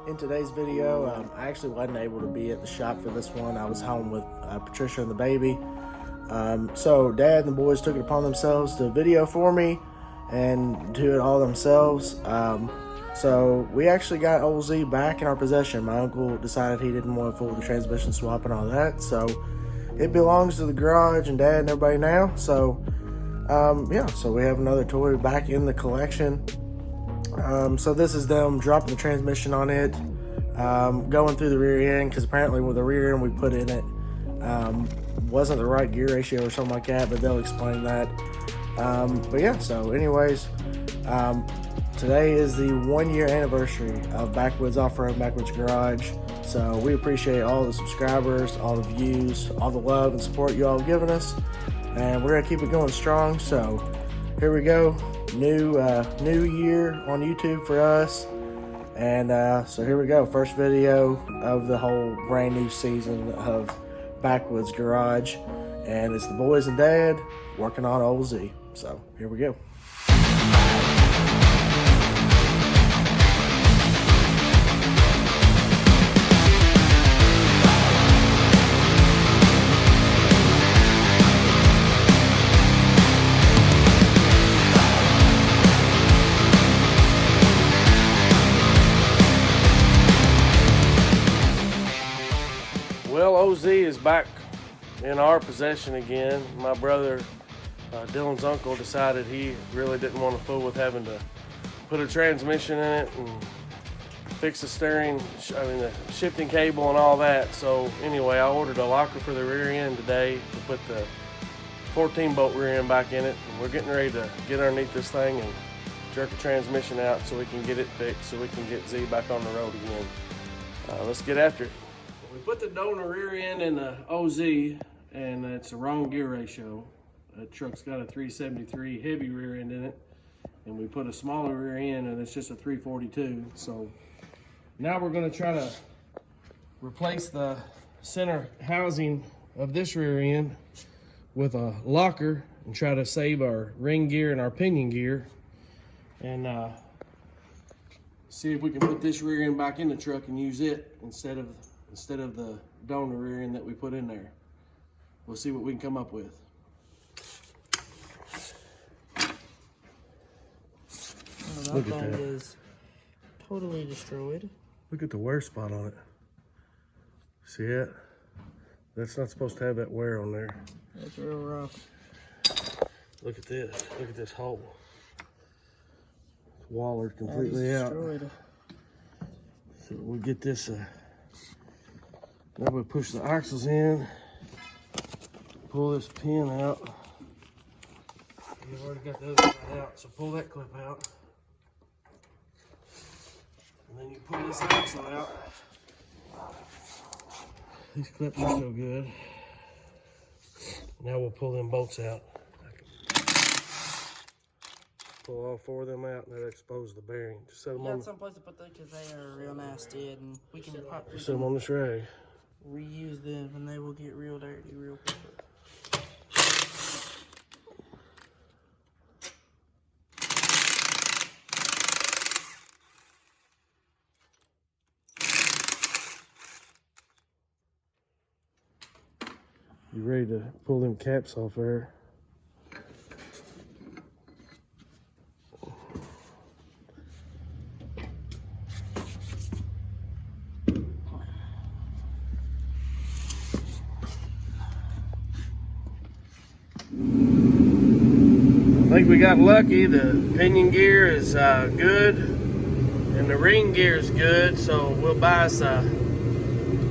In today's video, I actually wasn't able to be at the shop for this one. I was home with Patricia and the baby. So Dad and the boys took it upon themselves to video for me and do it all themselves. So we actually got Ol'Z back in our possession. My uncle decided he didn't want to fool with the transmission swap and all that. So it belongs to the garage and Dad and everybody now. So yeah, so we have another toy back in the collection. So this is them dropping the transmission on it, going through the rear end, because apparently with the rear end we put in it wasn't the right gear ratio or something like that, but they'll explain that. But yeah, so anyways, today is the 1 year anniversary of Backwoods Off-Road, Backwoods Garage. So we appreciate all the subscribers, all the views, all the love and support you all have given us, and we're gonna keep it going strong. So here we go. New year on YouTube for us, and so here we go, first video of the whole brand new season of Backwoods Garage, and it's the boys and Dad working on Ol'Z. So here we go. Well, Ol'Z is back in our possession again. My brother, Dylan's uncle, decided he really didn't want to fool with having to put a transmission in it and fix the the shifting cable and all that. So anyway, I ordered a locker for the rear end today to put the 14-bolt rear end back in it. And we're getting ready to get underneath this thing and jerk the transmission out so we can get it fixed, so we can get Z back on the road again. Let's get after it. We put the donor rear end in the Ol'Z, and it's the wrong gear ratio. The truck's got a 373 heavy rear end in it, and we put a smaller rear end, and it's just a 342. So now we're going to try to replace the center housing of this rear end with a locker and try to save our ring gear and our pinion gear, and see if we can put this rear end back in the truck and use it instead of the donor rear end that we put in there. We'll see what we can come up with. Well, that thing is totally destroyed. Look at the wear spot on it. See it? That's not supposed to have that wear on there. That's real rough. Look at this. Look at this hole. It's wallered completely out. Destroyed. So we'll get this. Now we push the axles in, pull this pin out. You've already got the other side out, so pull that clip out. And then you pull this axle out. These clips are so good. Now we'll pull them bolts out. Pull all four of them out and that'll expose the bearing. Just set them on. Someplace to put them because they are real nasty, and we can Set them on the tray. reuse them, and they will get real dirty real quick. You ready to pull them caps off there? I think we got lucky. The pinion gear is good and the ring gear is good, so we'll buy us a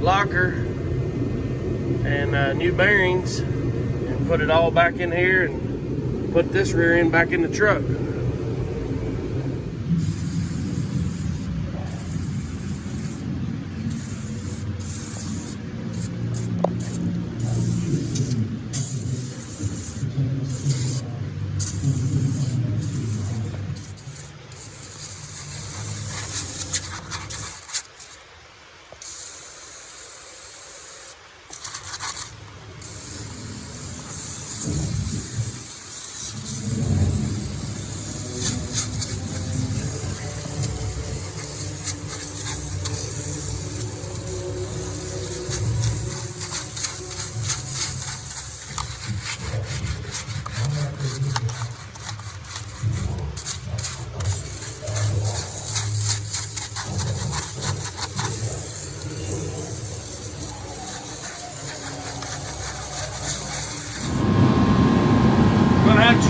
locker and new bearings and put it all back in here and put this rear end back in the truck.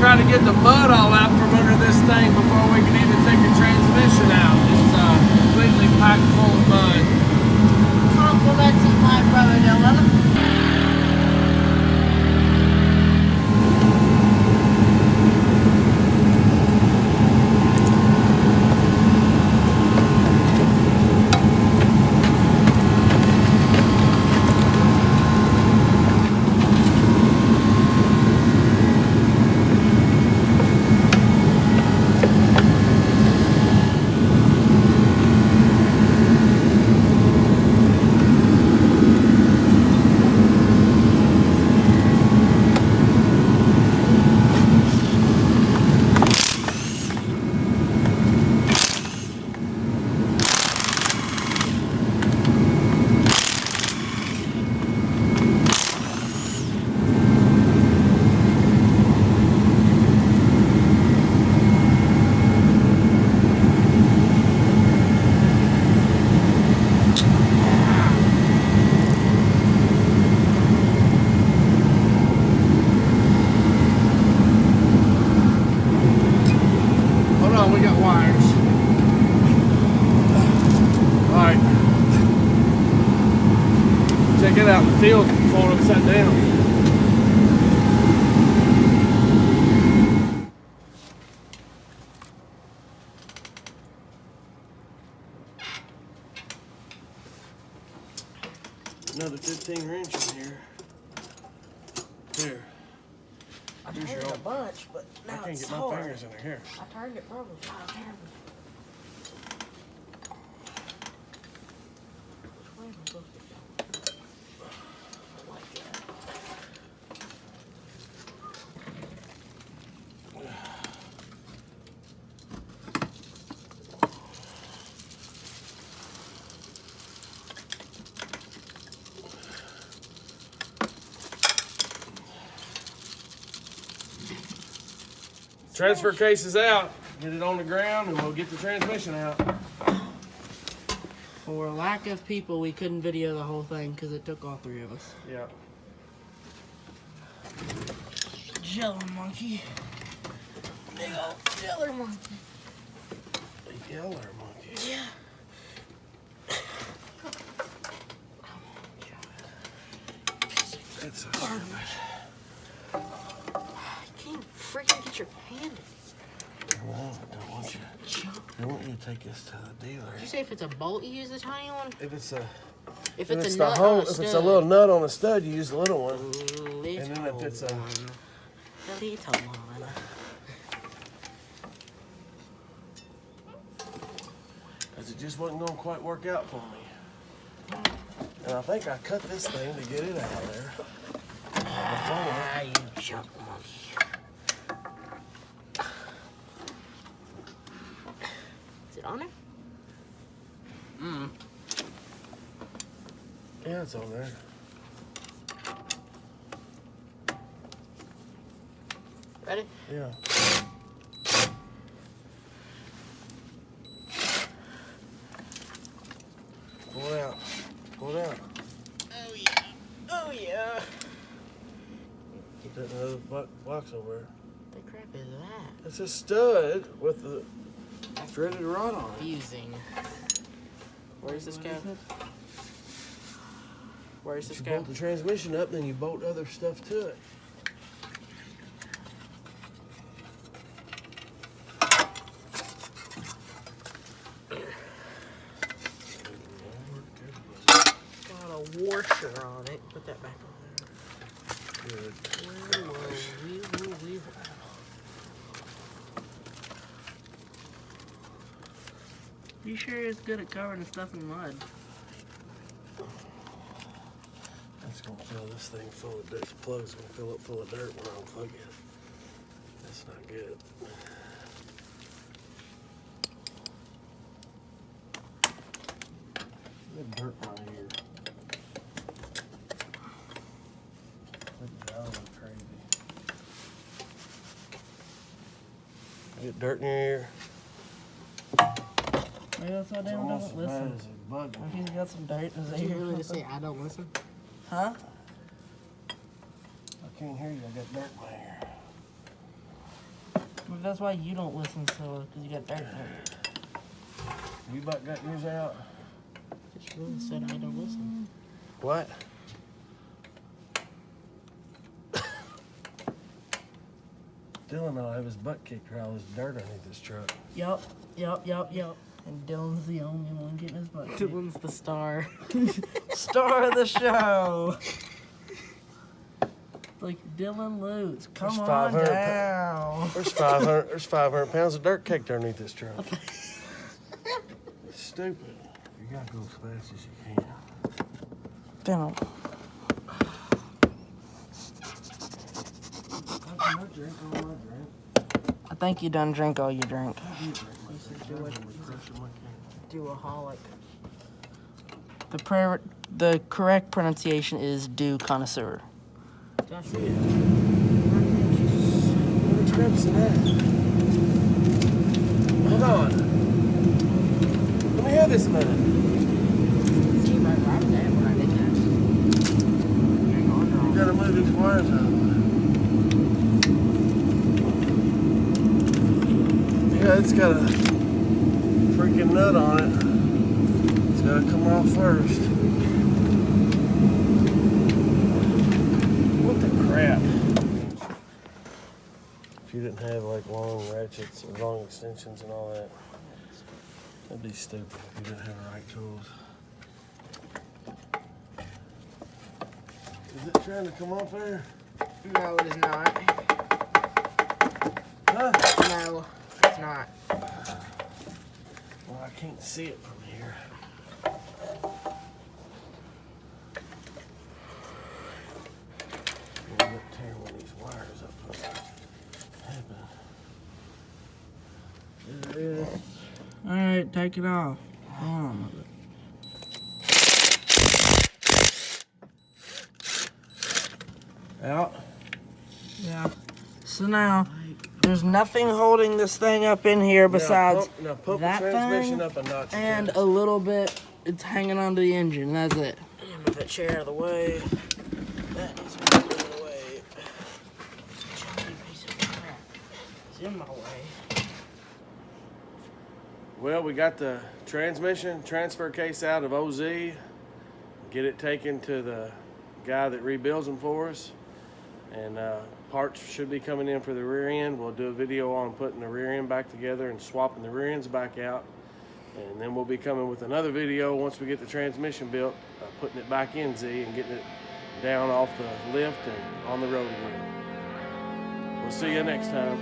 try to get the mud all out from under this thing before we can even take the transmission out. It's completely packed full of mud. Compliments of my brother Dylan. Get out in the field and fall upside down. Another 15 wrench in here. Here. I turned it a bunch, but now I can't it's get my hard. fingers in there. Here. I turned it probably 5 times. Which way am I supposed to go? Like that. Transfer case is out. Get it on the ground and we'll get the transmission out. For lack of people, we couldn't video the whole thing because it took all 3 of us. Yeah. Jello monkey. Big old jello monkey. The yeller monkey. Yeah. That's a garbage. I can't freaking get your hand in. I want you to take this to the dealer. Did you say if it's a bolt, you use the tiny one? If it's a If if it's it's a the nut hole, on a if stud. it's a little nut on a stud, you use the little one. And then if it's a- the little one. Because it just wasn't going to quite work out for me. And I think I cut this thing to get it out of there. Ah, you junk monkey. Is it on there? Yeah, it's on there. Ready? Yeah. Pull it out. Pull it out. Oh yeah. Oh yeah. Put that in the other box over there. What the crap is that? It's a stud with the threaded rod on it. Fusing. Where's this go? Where's this You go? bolt the transmission up, then you bolt other stuff to it. Got a washer on it. Put that back on there. Good. Where were we? You sure it's good at covering the stuff in mud? That's gonna fill this thing full of dirt. This plug's gonna fill it full of dirt when I unplug it. That's not good. Good dirt right here. That was crazy. Get dirt in your ear. Maybe that's why It's Dale almost doesn't as bad listen. as a bug. He's got some dirt in his Did you ear. really just say I don't listen? Huh? I can't hear you. I got dirt in my ear. Maybe that's why you don't listen so, because you got dirt in it. You about got yours out? Just really said I don't listen. What? Dylan will have his butt kicked or all this dirt underneath this truck. Yup. And Dylan's the only one getting his butt kicked. Dylan's the star. Star of the show. Like Dylan Lutz, come There's on 500 down. There's 500 pounds of dirt caked underneath this truck. Stupid. You gotta go as fast as you can. Dylan. I think you done drink all you drink. Do-aholic. The correct pronunciation is do connoisseur. Let's grab some of that. Hold on. Let me have this a minute. See, right there when I did that. You gotta move these wires out of the way. Yeah, it's got a freaking nut on it. It's gotta come off first. What the crap? If you didn't have like long ratchets and long extensions and all that, that'd be stupid if you didn't have the right tools. Is it trying to come off there? No, it is not. Huh? No, it's not. Well, I can't see it from here. I'm gonna tear one of these wires up. There it is. Alright, take it off. Out. Yeah. So now, there's nothing holding this thing up in here besides Now pump that the transmission thing up a notch. and a little bit. It's hanging onto the engine. That's it. Move that chair out of the way. That needs to be out of the way. This chunky piece of crap is in my way. Well, we got the transmission transfer case out of OZ. Get it taken to the guy that rebuilds them for us. And parts should be coming in for the rear end. We'll do a video on putting the rear end back together and swapping the rear ends back out. And then we'll be coming with another video once we get the transmission built, putting it back in Z and getting it down off the lift and on the road again. We'll see you next time.